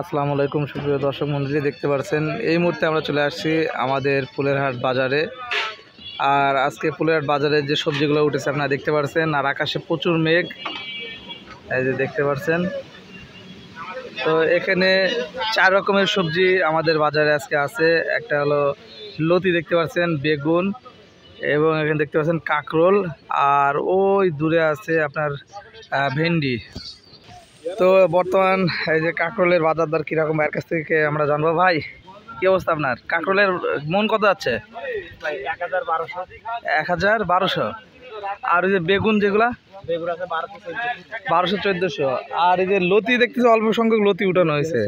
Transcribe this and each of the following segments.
আসসালামু আলাইকুম সুপ্রিয় দর্শক মণ্ডলী, দেখতে পাচ্ছেন এই মুহূর্তে আমরা চলে আসছি আমাদের ফুলেরহাট বাজারে। আর আজকে ফুলেরহাট বাজারে যে সবজিগুলো উঠেছে আপনারা দেখতে পাচ্ছেন, আর আকাশে প্রচুর মেঘ, এই যে দেখতে পাচ্ছেন। তো এখানে 4 রকমের সবজি আমাদের বাজারে আজকে আছে। একটা হলো লতি দেখতে পাচ্ছেন, বেগুন, এবং এখানে দেখতে পাচ্ছেন কাঁকরোল, আর ওই দূরে আছে আপনার ভেন্ডি। তো বর্তমান এই যে কাঁকরোলের বাজার দর কীরকম এর কাছ থেকে আমরা জানবো। ভাই কী অবস্থা আপনার? কাঁকরোলের মন কত যাচ্ছে? 1000-1200। আর ওই যে বেগুন যেগুলা 1200-1400। আর এই যে লতি দেখতেছি অল্প সংখ্যক লতি উঠানো হয়েছে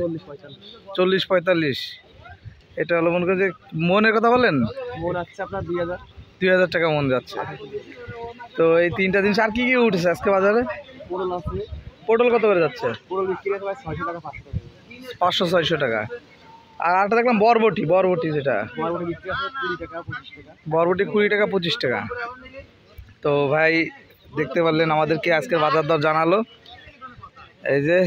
40-45। এটা হলো মনে করেন যে মনের কথা বলেন, মন আছে আপনার 2000 টাকা মন যাচ্ছে। তো এই তিনটা জিনিস। আর কি কি উঠেছে আজকে বাজারে? পটল আছে। পটল কত করে যাচ্ছে? পটল বিক্রি আছে ভাই 600 টাকা 500-600 টাকা। আর আরেকটা দেখলাম বরবটি, যেটা বরবটি বিক্রি আছে 20 টাকা 25 টাকা। বরবটি 20 টাকা 25 টাকা। তো ভাই দেখতে পারলেন আমাদেরকে আজকের বাজার দর জানালো। এই যে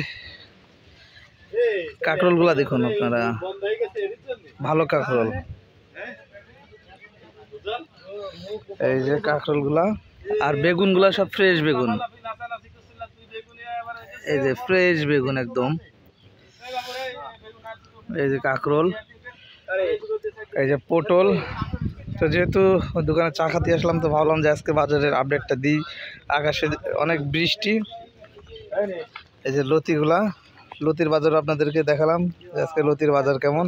কাঁকরোলগুলা দেখুন আপনারা, ভালো কাঁকরোল। এই যে কাঁকরোলগুলা, আর বেগুনগুলা সব ফ্রেশ বেগুন। এই যে ফ্রেশ বেগুন একদম। এই যে কাঁকরোল, এই যে পটল। তো যেহেতু দোকানে চা খাতে আসলাম, তো ভাবলাম যে আজকে বাজারের আপডেটটা দিই। আকাশে অনেক বৃষ্টি। এই যে লতির বাজার আপনাদেরকে দেখালাম যে আজকে লতির বাজার কেমন।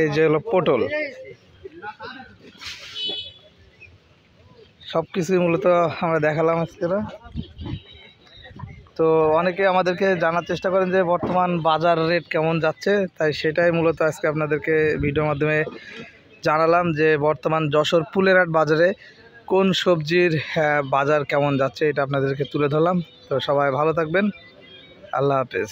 এই যে হলো পটল। সব কিছুই মূলত আমরা দেখালাম আজকে। তো অনেকে আমাদেরকে জানার চেষ্টা করেন যে বর্তমান বাজার রেট কেমন যাচ্ছে, তাই সেটাই মূলত আজকে আপনাদেরকে ভিডিওর মাধ্যমে জানালাম যে বর্তমান যশোর ফুলেরহাট বাজারে কোন সবজির বাজার কেমন যাচ্ছে, এটা আপনাদেরকে তুলে ধরলাম। তো সবাই ভালো থাকবেন, আল্লাহ হাফেজ।